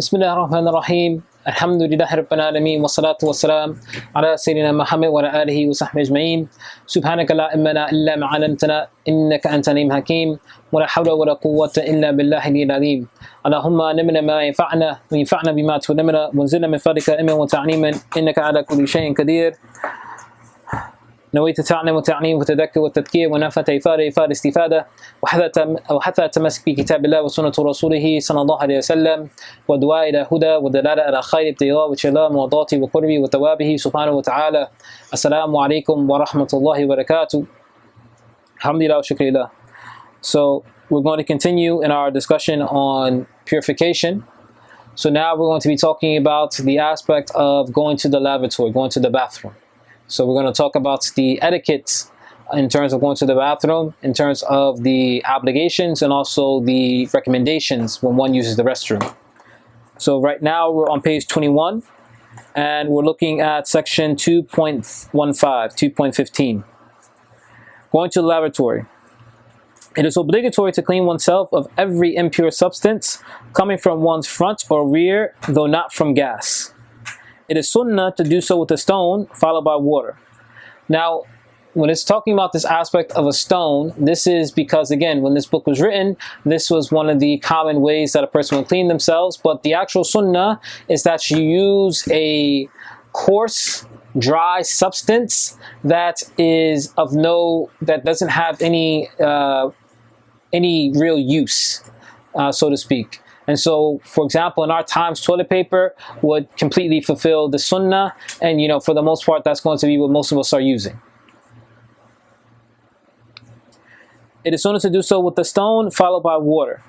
Bismillah ar-Rahman ar-Rahim. Alhamdulillah Rabbil Alameen. Wa salatu wa salam ala Sayyidina Muhammad wa ala alihi wa sahbihi ajma'in. Subhanaka la ilma lana illa ma 'allamtana innaka anta alim hakim. Wa la hawla wa la quwwata illa billahi al-azim. Allahumma allimna ma yanfa'una wa yanfa'na bima tu'allimuna wa anzilna min fadlika ilman wa ta'liman innaka ala kulli shay'in qadir. نويت تعلم وتعليم وتذكر والتذكير ونفت إفادة استفادة وحتى تمسك بكتاب الله وسنة رسوله صلى الله عليه وسلم ودعاء إلى هدى ودلالة على خير ابتغاء وشلام وضاته وقربه وتوابه سبحانه وتعالى. السلام عليكم ورحمة الله وبركاته. Alhamdulillah wa shukrillah. So we're going to continue in our discussion on purification. So now we're going to be talking about the aspect of going to the lavatory, going to the bathroom. So we're going to talk about the etiquette in terms of going to the bathroom, in terms of the obligations and also the recommendations when one uses the restroom. So right now we're on page 21 and we're looking at section 2.15, 2.15. Going to the lavatory. It is obligatory to clean oneself of every impure substance coming from one's front or rear, though not from gas. It is sunnah to do so with a stone, followed by water. Now, when it's talking about this aspect of a stone, this is because, again, when this book was written, this was one of the common ways that a person would clean themselves. But the actual sunnah is that you use a coarse, dry substance that is of that doesn't have any real use, so to speak. And so, for example, in our times, toilet paper would completely fulfill the sunnah. And, for the most part, that's going to be what most of us are using. It is sunnah to do so with the stone, followed by water.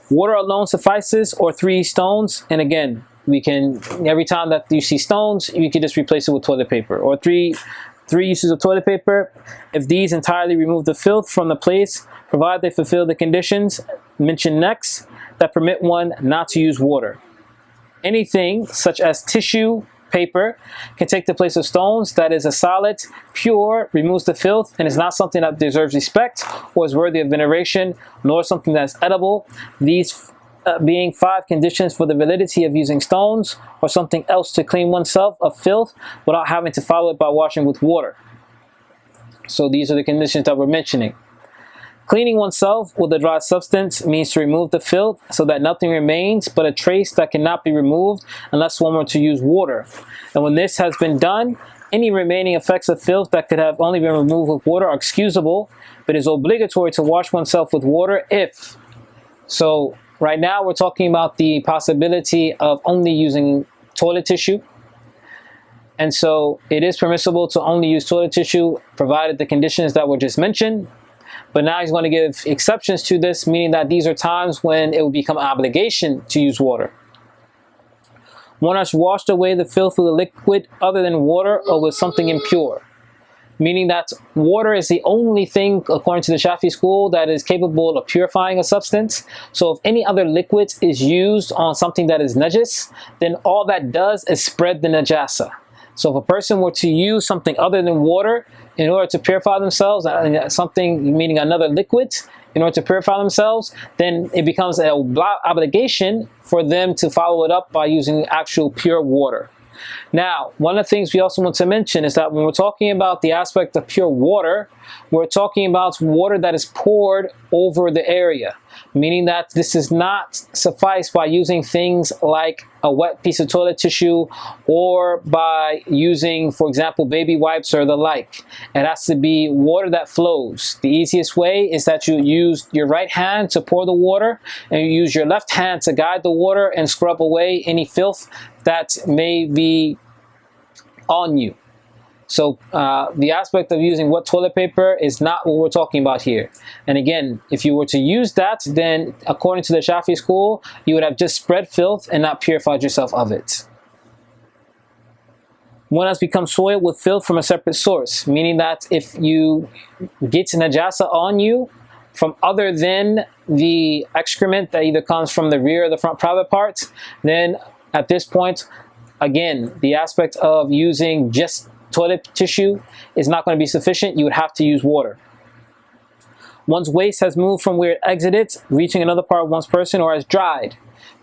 Water alone suffices, or 3 stones. And again, every time that you see stones, you can just replace it with toilet paper. Or three uses of toilet paper. If these entirely remove the filth from the place, provided they fulfill the conditions mentioned next, that permit one not to use water. Anything such as tissue, paper, can take the place of stones. That is a solid, pure, removes the filth, and is not something that deserves respect or is worthy of veneration, nor something that is edible. These being 5 conditions for the validity of using stones or something else to clean oneself of filth without having to follow it by washing with water. So these are the conditions that we're mentioning. Cleaning oneself with a dry substance means to remove the filth so that nothing remains but a trace that cannot be removed unless one were to use water. And when this has been done, any remaining effects of filth that could have only been removed with water are excusable, but it is obligatory to wash oneself with water if. So right now we're talking about the possibility of only using toilet tissue. And so it is permissible to only use toilet tissue provided the conditions that were just mentioned. But now he's going to give exceptions to this, meaning that these are times when it will become an obligation to use water. One has washed away the filth with a liquid other than water or with something impure. Meaning that water is the only thing, according to the Shafi'i school, that is capable of purifying a substance. So if any other liquid is used on something that is najis, then all that does is spread the najasa. So if a person were to use something other than water in order to purify themselves, something meaning another liquid, in order to purify themselves, then it becomes an obligation for them to follow it up by using actual pure water. Now, one of the things we also want to mention is that when we're talking about the aspect of pure water, we're talking about water that is poured over the area, meaning that this is not suffice by using things like a wet piece of toilet tissue or by using, for example, baby wipes or the like. It has to be water that flows. The easiest way is that you use your right hand to pour the water and you use your left hand to guide the water and scrub away any filth that may be on you. So the aspect of using wet toilet paper is not what we're talking about here. And again, if you were to use that, then according to the Shafi'i school, you would have just spread filth and not purified yourself of it. One has become soiled with filth from a separate source, meaning that if you get najasa on you from other than the excrement that either comes from the rear or the front private parts, then at this point, again, the aspect of using just toilet tissue is not going to be sufficient. You would have to use water. One's waste has moved from where it exited, reaching another part of one's person, or has dried,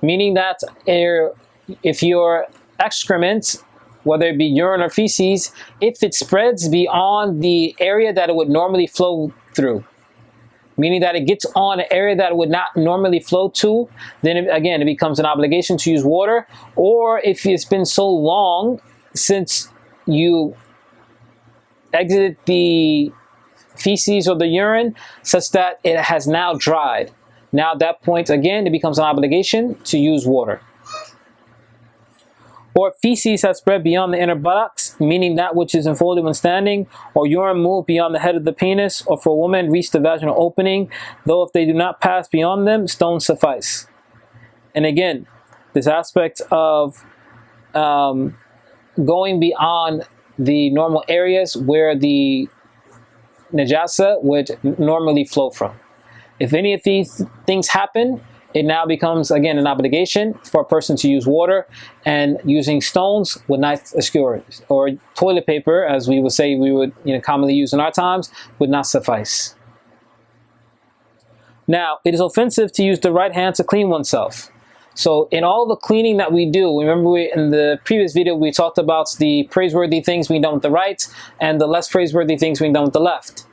meaning that if your excrement, whether it be urine or feces, if it spreads beyond the area that it would normally flow through, meaning that it gets on an area that it would not normally flow to, then again, it becomes an obligation to use water. Or if it's been so long since you exited the feces or the urine such that it has now dried, now at that point, again, it becomes an obligation to use water. Or feces has spread beyond the inner buttocks, meaning that which is enfolded when standing, or urine moved beyond the head of the penis, or for a woman reached the vaginal opening, though if they do not pass beyond them, stones suffice. And again, this aspect of going beyond the normal areas where the najasa would normally flow from. If any of these things happen, it now becomes, again, an obligation for a person to use water, and using stones would not obscure it. Or toilet paper, as we would say we would commonly use in our times, would not suffice. Now, it is offensive to use the right hand to clean oneself. So in all the cleaning that we do, remember in the previous video we talked about the praiseworthy things being done with the right and the less praiseworthy things being done with the left.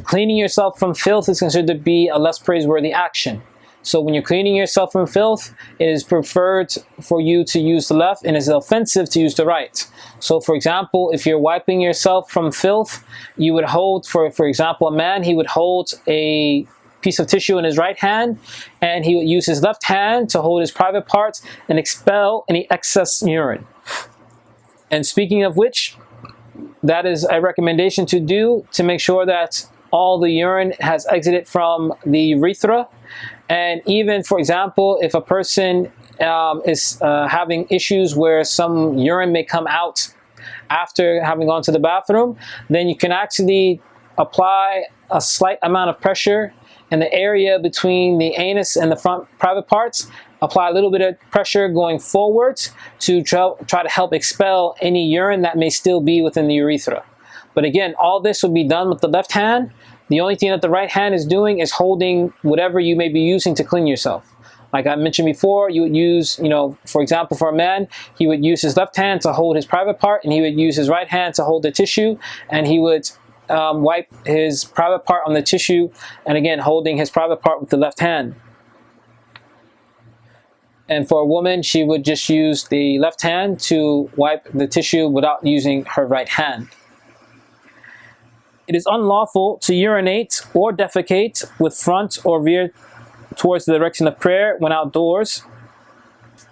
Cleaning yourself from filth is considered to be a less praiseworthy action. So when you're cleaning yourself from filth, it is preferred for you to use the left, and it is offensive to use the right. So for example, if you're wiping yourself from filth, you would hold, for example, a man, he would hold a piece of tissue in his right hand, and he would use his left hand to hold his private parts and expel any excess urine. And speaking of which, that is a recommendation to do to make sure that all the urine has exited from the urethra. And even, for example, if a person is having issues where some urine may come out after having gone to the bathroom, then you can actually apply a slight amount of pressure in the area between the anus and the front private parts. Apply a little bit of pressure going forwards to try to help expel any urine that may still be within the urethra. But again, all this will be done with the left hand. The only thing that the right hand is doing is holding whatever you may be using to clean yourself. Like I mentioned before, you would use, for example, for a man, he would use his left hand to hold his private part, and he would use his right hand to hold the tissue, and he would wipe his private part on the tissue, and again, holding his private part with the left hand. And for a woman, she would just use the left hand to wipe the tissue without using her right hand. It is unlawful to urinate or defecate with front or rear towards the direction of prayer when outdoors,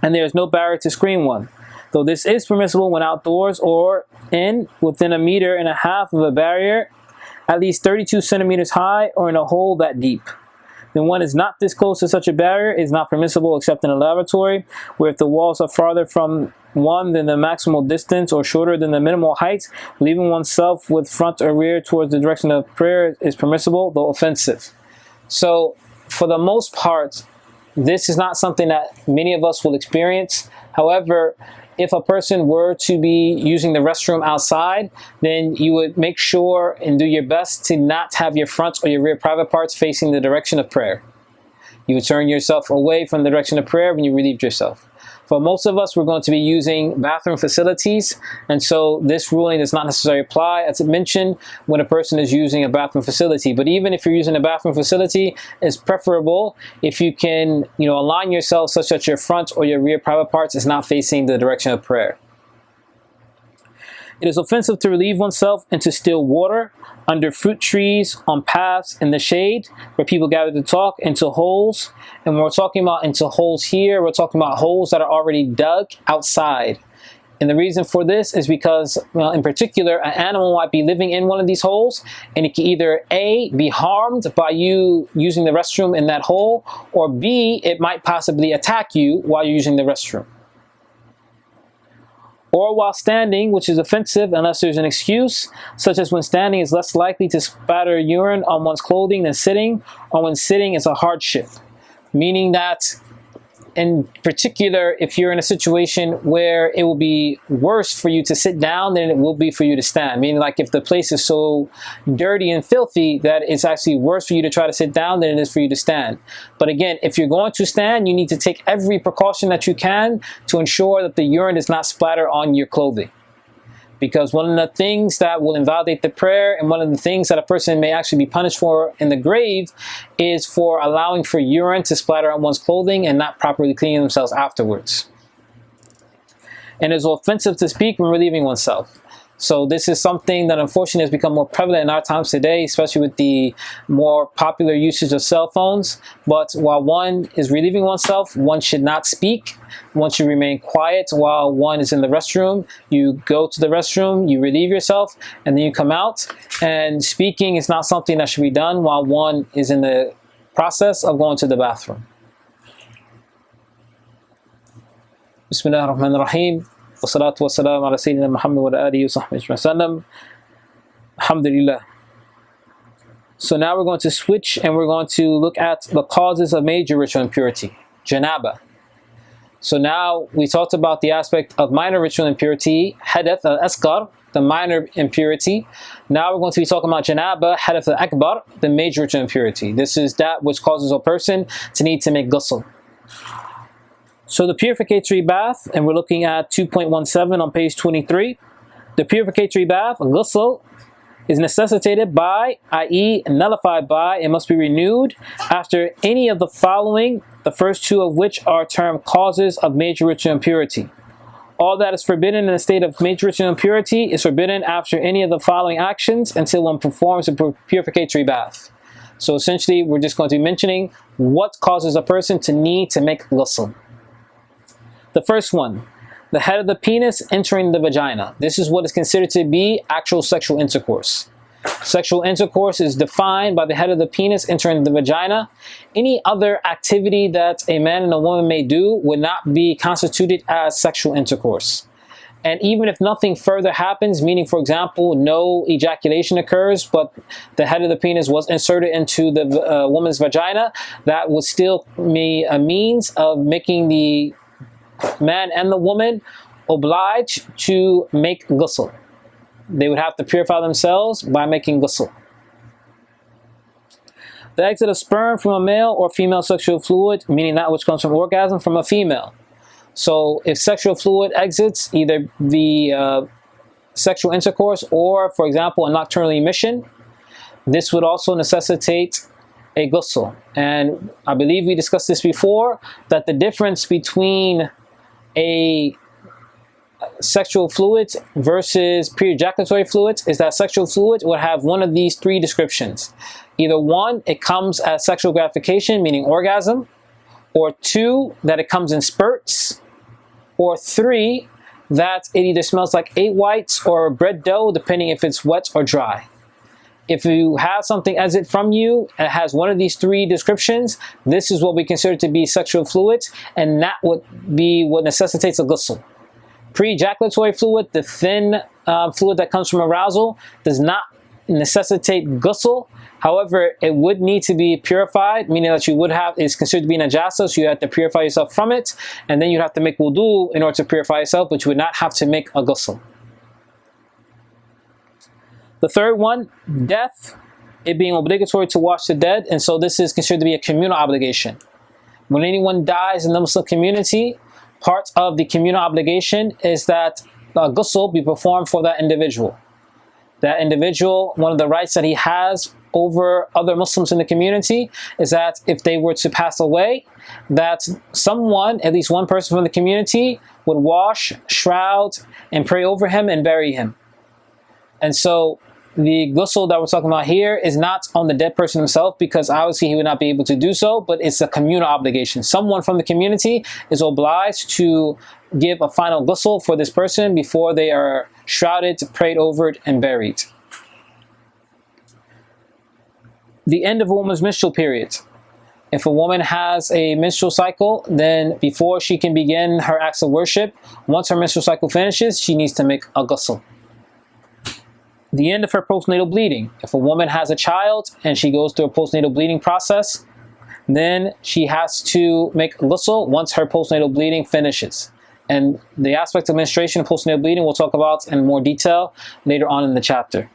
and there is no barrier to screen one, though this is permissible when outdoors or in within 1.5 meters of a barrier at least 32 centimeters high or in a hole that deep. Then one is not this close to such a barrier, is not permissible except in a lavatory, where if the walls are farther from one than the maximal distance or shorter than the minimal height, leaving oneself with front or rear towards the direction of prayer is permissible, though offensive. So for the most part, this is not something that many of us will experience. However, if a person were to be using the restroom outside, then you would make sure and do your best to not have your front or your rear private parts facing the direction of prayer. You would turn yourself away from the direction of prayer when you relieved yourself. For most of us, we're going to be using bathroom facilities, and so this ruling does not necessarily apply, as it mentioned, when a person is using a bathroom facility. But even if you're using a bathroom facility, it's preferable if you can, align yourself such that your front or your rear private parts is not facing the direction of prayer. It is offensive to relieve oneself and to steal water under fruit trees, on paths, in the shade, where people gather to talk, into holes. And when we're talking about into holes here, we're talking about holes that are already dug outside. And the reason for this is because, in particular, an animal might be living in one of these holes, and it can either A, be harmed by you using the restroom in that hole, or B, it might possibly attack you while you're using the restroom. Or while standing, which is offensive unless there's an excuse, such as when standing is less likely to spatter urine on one's clothing than sitting, or when sitting is a hardship. Meaning that in particular, if you're in a situation where it will be worse for you to sit down than it will be for you to stand. Meaning, like, if the place is so dirty and filthy that it's actually worse for you to try to sit down than it is for you to stand. But again, if you're going to stand, you need to take every precaution that you can to ensure that the urine does not splatter on your clothing. Because one of the things that will invalidate the prayer, and one of the things that a person may actually be punished for in the grave, is for allowing for urine to splatter on one's clothing and not properly cleaning themselves afterwards. And it's offensive to speak when relieving oneself. So this is something that unfortunately has become more prevalent in our times today, especially with the more popular usage of cell phones. But while one is relieving oneself, one should not speak. One should remain quiet while one is in the restroom. You go to the restroom, you relieve yourself, and then you come out. And speaking is not something that should be done while one is in the process of going to the bathroom. Bismillah ar-Rahman ar-Rahim. Wassalatu wassalamu ala Sayyidina Muhammad wa alihi wa sahbihi wa sallam. Alhamdulillah. So now we're going to switch and we're going to look at the causes of major ritual impurity, janaba. So now we talked about the aspect of minor ritual impurity, hadath al-asghar, the minor impurity. Now we're going to be talking about janaba, hadath al-akbar, the major ritual impurity. This is that which causes a person to need to make ghusl. So the purificatory bath, and we're looking at 2.17 on page 23. The purificatory bath, ghusl, is necessitated by, i.e. nullified by, and must be renewed after any of the following, the first two of which are termed causes of major ritual impurity. All that is forbidden in a state of major ritual impurity is forbidden after any of the following actions until one performs a purificatory bath. So essentially, we're just going to be mentioning what causes a person to need to make ghusl. The first one, the head of the penis entering the vagina. This is what is considered to be actual sexual intercourse. Sexual intercourse is defined by the head of the penis entering the vagina. Any other activity that a man and a woman may do would not be constituted as sexual intercourse. And even if nothing further happens, meaning, for example, no ejaculation occurs, but the head of the penis was inserted into the woman's vagina, that would still be a means of making the man and the woman obliged to make ghusl. They would have to purify themselves by making ghusl. The exit of sperm from a male or female sexual fluid, meaning that which comes from orgasm, from a female. So if sexual fluid exits, either the sexual intercourse or, for example, a nocturnal emission, this would also necessitate a ghusl. And I believe we discussed this before, that the difference between a sexual fluid versus pre-ejaculatory fluids is that sexual fluid would have one of these three descriptions. Either one, it comes as sexual gratification, meaning orgasm, or two, that it comes in spurts, or three, that it either smells like egg whites or bread dough, depending if it's wet or dry. If you have something exit from you and it has one of these three descriptions, this is what we consider to be sexual fluid, and that would be what necessitates a ghusl. Pre-ejaculatory fluid, the thin fluid that comes from arousal, does not necessitate ghusl. However, it would need to be purified, meaning that you would have, is considered to be najasa, so you have to purify yourself from it, and then you have to make wudu in order to purify yourself, but you would not have to make a ghusl. The third one, death, it being obligatory to wash the dead, and so this is considered to be a communal obligation. When anyone dies in the Muslim community, part of the communal obligation is that ghusl be performed for that individual. That individual, one of the rights that he has over other Muslims in the community is that if they were to pass away, that someone, at least one person from the community, would wash, shroud, and pray over him and bury him. And so the ghusl that we're talking about here is not on the dead person himself, because obviously he would not be able to do so, but it's a communal obligation. Someone from the community is obliged to give a final ghusl for this person before they are shrouded, prayed over, and buried. The end of a woman's menstrual period. If a woman has a menstrual cycle, then before she can begin her acts of worship, once her menstrual cycle finishes, she needs to make a ghusl. The end of her postnatal bleeding. If a woman has a child and she goes through a postnatal bleeding process, then she has to make ghusl once her postnatal bleeding finishes. And the aspect of menstruation and postnatal bleeding we'll talk about in more detail later on in the chapter.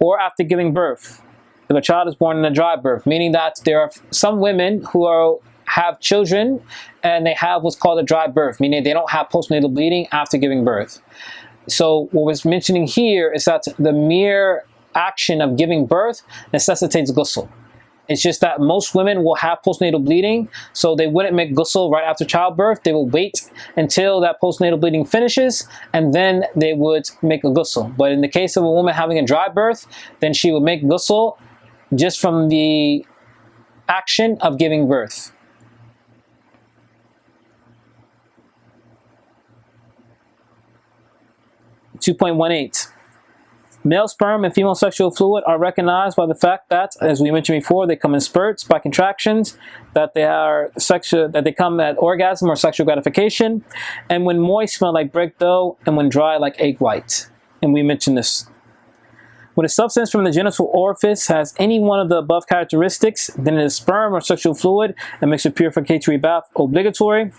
Or after giving birth, if a child is born in a dry birth, meaning that there are some women who have children and they have what's called a dry birth, meaning they don't have postnatal bleeding after giving birth. So what was mentioning here is that the mere action of giving birth necessitates ghusl. It's just that most women will have postnatal bleeding, so they wouldn't make ghusl right after childbirth. They will wait until that postnatal bleeding finishes, and then they would make a ghusl. But in the case of a woman having a dry birth, then she would make ghusl just from the action of giving birth. (2.18) Male sperm and female sexual fluid are recognized by the fact that, as we mentioned before, they come in spurts by contractions, that they come at orgasm or sexual gratification, and when moist smell like bread dough, and when dry like egg white. And we mentioned this. When a substance from the genital orifice has any one of the above characteristics, then it is sperm or sexual fluid and makes a purificatory bath obligatory.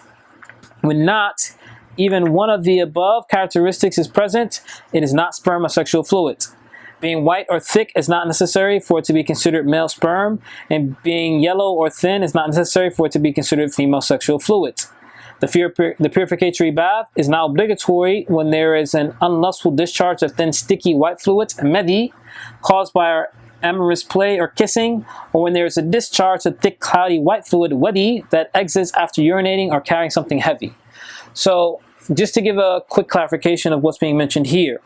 When not even one of the above characteristics is present, it is not sperm or sexual fluid. Being white or thick is not necessary for it to be considered male sperm, and being yellow or thin is not necessary for it to be considered female sexual fluid. The purificatory bath is not obligatory when there is an unlustful discharge of thin sticky white fluid, medi, caused by our amorous play or kissing, or when there is a discharge of thick cloudy white fluid, wadi, that exits after urinating or carrying something heavy. So, just to give a quick clarification of what's being mentioned here.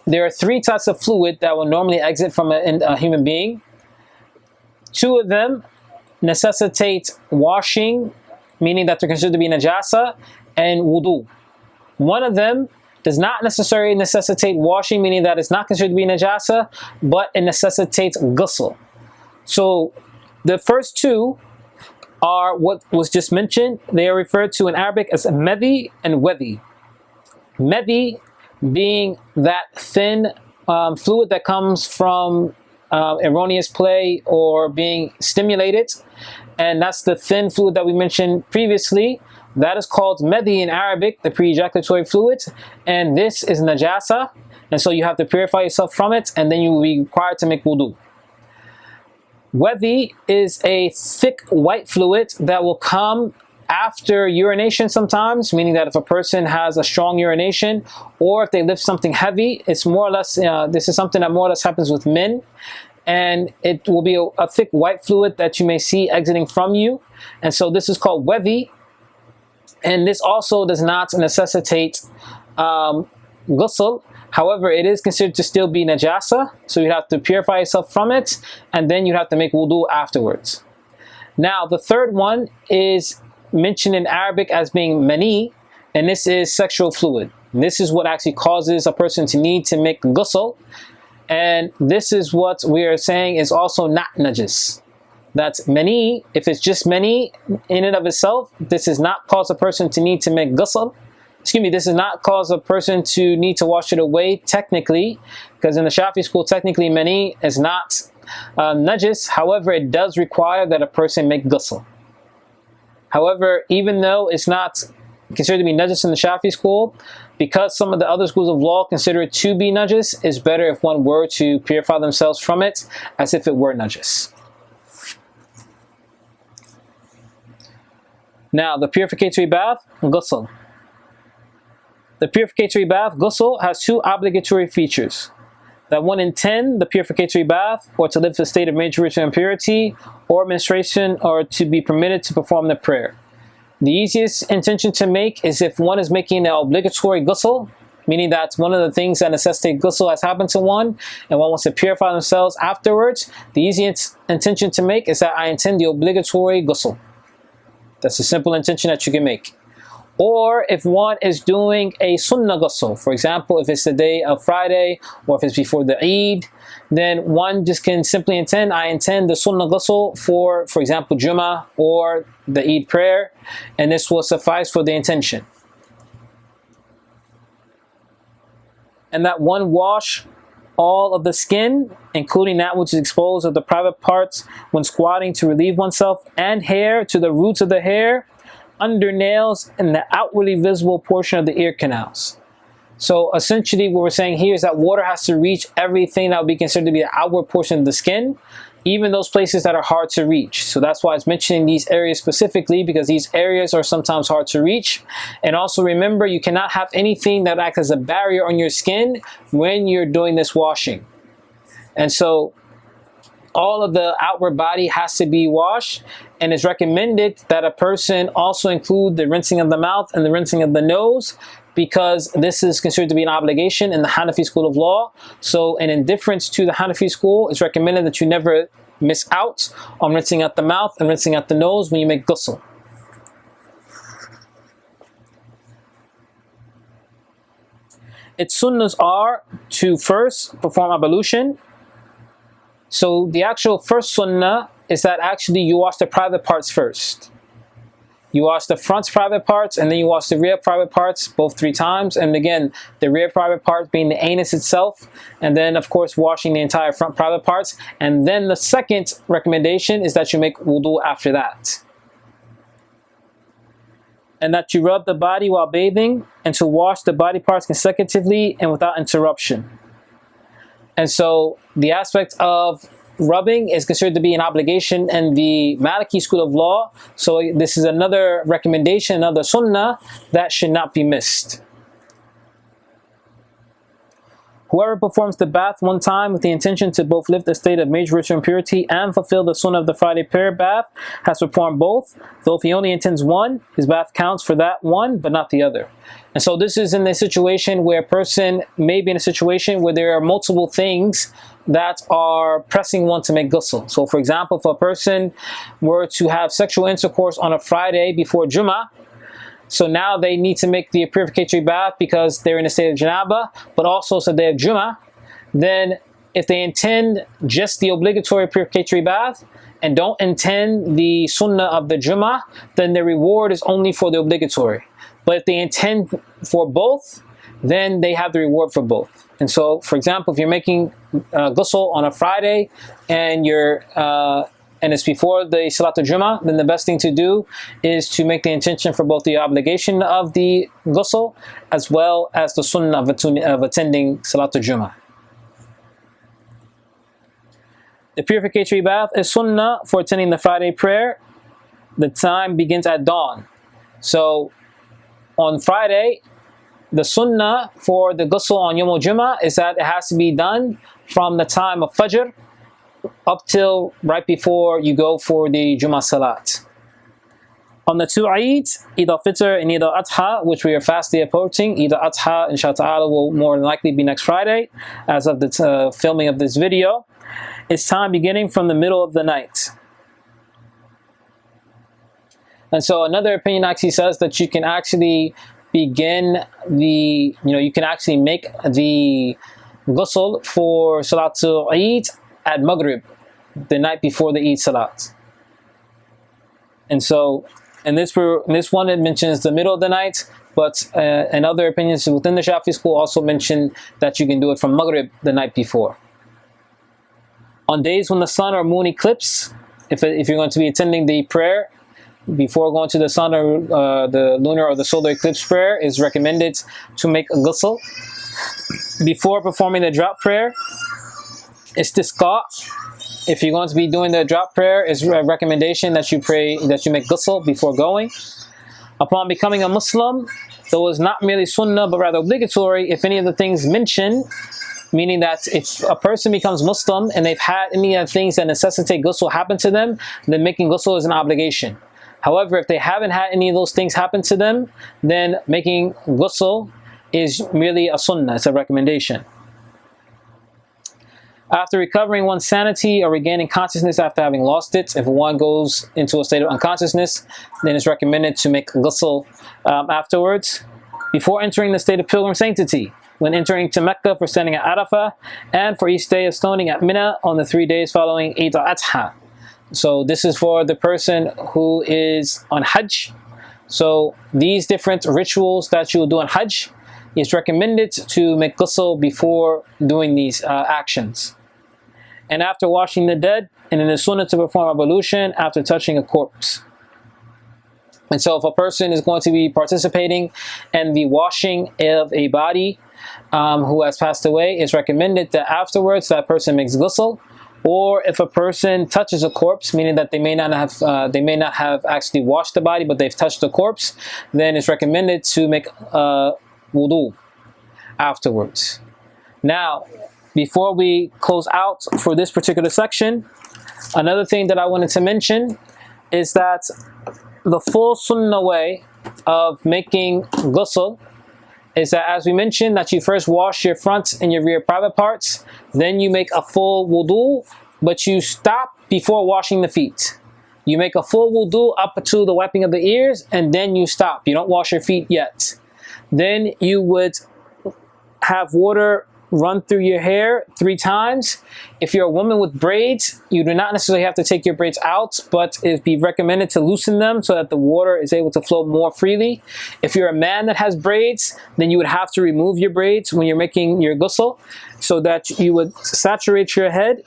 There are three types of fluid that will normally exit from a human being. Two of them necessitate washing, meaning that they're considered to be najasa, and wudu. One of them does not necessarily necessitate washing, meaning that it's not considered to be najasa, but it necessitates ghusl. So, the first two are what was just mentioned. They are referred to in Arabic as medi and wadi. Medi being that thin fluid that comes from erroneous play or being stimulated, and that's the thin fluid that we mentioned previously. That is called medi in Arabic, the pre-ejaculatory fluid, and this is najasa, and so you have to purify yourself from it, and then you will be required to make wudu. Wadi is a thick white fluid that will come after urination sometimes, meaning that if a person has a strong urination or if they lift something heavy, it's more or less, this is something that more or less happens with men, and it will be a thick white fluid that you may see exiting from you, and so this is called wadi, and this also does not necessitate ghusl. However, it is considered to still be najasa, so you have to purify yourself from it, and then you have to make wudu afterwards. Now, the third one is mentioned in Arabic as being mani, and this is sexual fluid. And this is what actually causes a person to need to make ghusl, and this is what we are saying is also not najis. That's mani. If it's just mani in and of itself, this does not cause a person to need to make ghusl. This does not cause a person to need to wash it away technically, because in the Shafi'i school, technically mani is not najis. However, it does require that a person make ghusl. However, even though it's not considered to be najis in the Shafi'i school, because some of the other schools of law consider it to be najis, it's better if one were to purify themselves from it as if it were najis. Now, the purificatory bath, ghusl. The purificatory bath, ghusl, has two obligatory features. That one intend the purificatory bath, or to live in a state of major ritual impurity, or menstruation, or to be permitted to perform the prayer. The easiest intention to make is if one is making an obligatory ghusl, meaning that one of the things that necessitate ghusl has happened to one, and one wants to purify themselves afterwards. The easiest intention to make is that I intend the obligatory ghusl. That's a simple intention that you can make. Or if one is doing a sunnah ghusl, for example, if it's the day of Friday or if it's before the Eid, then one just can simply intend, I intend the sunnah ghusl for example, Jummah or the Eid prayer, and this will suffice for the intention. And that one wash all of the skin, including that which is exposed of the private parts when squatting to relieve oneself, and hair to the roots of the hair, under nails, and the outwardly visible portion of the ear canals. So essentially what we're saying here is that water has to reach everything that would be considered to be the outward portion of the skin, even those places that are hard to reach. So that's why it's mentioning these areas specifically, because these areas are sometimes hard to reach. And also remember, you cannot have anything that acts as a barrier on your skin when you're doing this washing. And so all of the outward body has to be washed, and it's recommended that a person also include the rinsing of the mouth and the rinsing of the nose, because this is considered to be an obligation in the Hanafi school of law. So in indifference to the Hanafi school, it's recommended that you never miss out on rinsing out the mouth and rinsing out the nose when you make ghusl. Its sunnahs are to first perform ablution. So the actual first sunnah is that actually you wash the private parts first. You wash the front private parts, and then you wash the rear private parts, both 3 times. And again, the rear private parts being the anus itself, and then of course washing the entire front private parts. And then the second recommendation is that you make wudu after that. And that you rub the body while bathing, and to wash the body parts consecutively and without interruption. And so the aspect of rubbing is considered to be an obligation in the Maliki school of law. So this is another recommendation, another sunnah that should not be missed. Whoever performs the bath 1 time with the intention to both lift the state of major ritual impurity and fulfill the sunnah of the Friday prayer bath has performed both. Though if he only intends one, his bath counts for that one, but not the other. And so this is in a situation where a person may be in a situation where there are multiple things that are pressing one to make ghusl. So for example, if a person were to have sexual intercourse on a Friday before Jummah, so now they need to make the purificatory bath because they're in a state of janaba, but also it's a day of Jummah. Then if they intend just the obligatory purificatory bath and don't intend the sunnah of the Jummah, then the reward is only for the obligatory. But if they intend for both, then they have the reward for both. And so, for example, if you're making ghusl on a Friday and and it's before the Salatul Jummah, then the best thing to do is to make the intention for both the obligation of the ghusl as well as the sunnah of attending Salatul Jummah. The purificatory bath is sunnah for attending the Friday prayer. The time begins at dawn. So on Friday, the sunnah for the ghusl on Yawm al-Jummah is that it has to be done from the time of Fajr up till right before you go for the Jummah Salat. On the 2 Eids, Eid al-Fitr and Eid al-Adha, which we are fastly approaching, Eid al-Adha inshallah ta'ala will more than likely be next Friday as of the filming of this video. It's time beginning from the middle of the night. And so another opinion actually says that you can actually begin you can actually make the ghusl for Salatul Eid at Maghrib, the night before the Eid Salat. And so in this one it mentions the middle of the night, but in other opinions within the Shafi'i school also mention that you can do it from Maghrib the night before. On days when the sun or moon eclipse, if you're going to be attending the prayer before going to the sun or the lunar or the solar eclipse prayer, is recommended to make a ghusl. Before performing the drop prayer, Istisqa, if you're going to be doing the drop prayer, is a recommendation that you make ghusl before going. Upon becoming a Muslim, though it's not merely sunnah but rather obligatory, if any of the things mentioned, meaning that if a person becomes Muslim and they've had any of the things that necessitate ghusl happen to them, then making ghusl is an obligation. However, if they haven't had any of those things happen to them, then making ghusl is merely a sunnah, it's a recommendation. After recovering one's sanity or regaining consciousness after having lost it, if one goes into a state of unconsciousness, then it's recommended to make ghusl afterwards. Before entering the state of pilgrim sanctity, when entering to Mecca for standing at Arafah, and for each day of stoning at Mina on the 3 days following Eid al-Adha. So this is for the person who is on Hajj. So these different rituals that you will do on Hajj, it's recommended to make ghusl before doing these actions. And after washing the dead, and it is sunnah to perform ablution after touching a corpse. And so if a person is going to be participating in the washing of a body who has passed away, it's recommended that afterwards that person makes ghusl. Or if a person touches a corpse, meaning that they may not have actually washed the body, but they've touched the corpse, then it's recommended to make wudu afterwards. Now, before we close out for this particular section, another thing that I wanted to mention is that the full sunnah way of making ghusl is that, as we mentioned, that you first wash your front and your rear private parts, then you make a full wudu, but you stop before washing the feet. You make a full wudu up to the wiping of the ears, and then you stop. You don't wash your feet yet. Then you would have water run through your hair 3 times. If you're a woman with braids, you do not necessarily have to take your braids out, but it'd be recommended to loosen them so that the water is able to flow more freely. If you're a man that has braids, then you would have to remove your braids when you're making your ghusl, so that you would saturate your head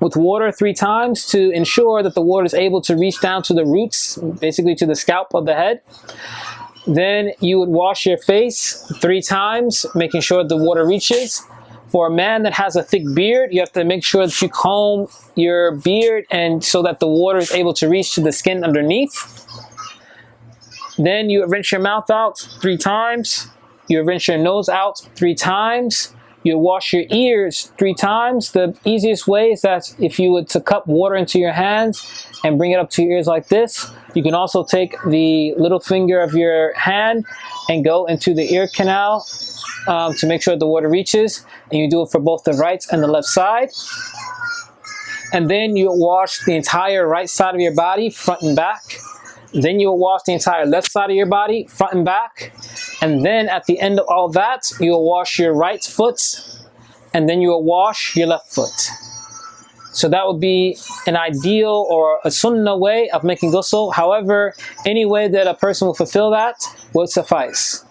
with water 3 times to ensure that the water is able to reach down to the roots, basically to the scalp of the head. Then you would wash your face 3 times, making sure the water reaches. For a man that has a thick beard, you have to make sure that you comb your beard and so that the water is able to reach to the skin underneath. Then you rinse your mouth out 3 times. You rinse your nose out 3 times. You wash your ears 3 times. The easiest way is that if you were to cup water into your hands and bring it up to your ears like this, you can also take the little finger of your hand and go into the ear canal to make sure the water reaches, and you do it for both the right and the left side. And then you wash the entire right side of your body, front and back. Then you'll wash the entire left side of your body, front and back. And then at the end of all that, you'll wash your right foot, and then you'll wash your left foot. So that would be an ideal or a sunnah way of making ghusl. However, any way that a person will fulfill that would suffice.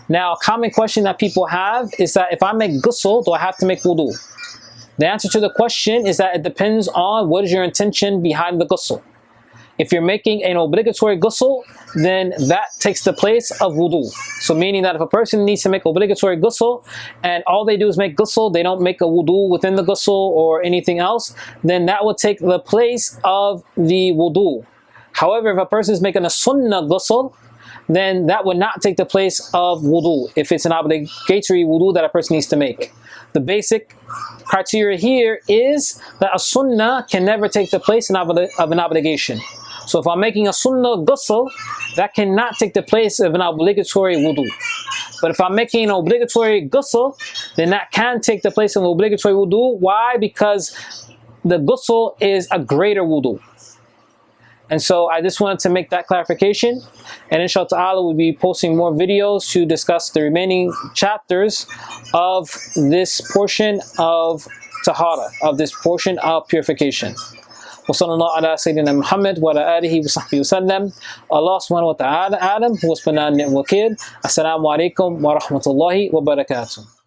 Now, a common question that people have is that if I make ghusl, do I have to make wudu? The answer to the question is that it depends on what is your intention behind the ghusl. If you're making an obligatory ghusl, then that takes the place of wudu. So meaning that if a person needs to make obligatory ghusl and all they do is make ghusl, they don't make a wudu within the ghusl or anything else, then that would take the place of the wudu. However, if a person is making a sunnah ghusl, then that would not take the place of wudu if it's an obligatory wudu that a person needs to make. The basic criteria here is that a sunnah can never take the place of an obligation. So if I'm making a sunnah ghusl, that cannot take the place of an obligatory wudu. But if I'm making an obligatory ghusl, then that can take the place of an obligatory wudu. Why? Because the ghusl is a greater wudu. And so I just wanted to make that clarification. And inshallah ta'ala, we'll be posting more videos to discuss the remaining chapters of this portion of tahara, of this portion of purification. وصلى الله على سيدنا محمد وعلى آله وصحبه وسلم. Allah subhanahu wa ta'ala Adam, who was Fanan Wakil. Assalamu alaikum wa rahmatullahi wa barakatuh.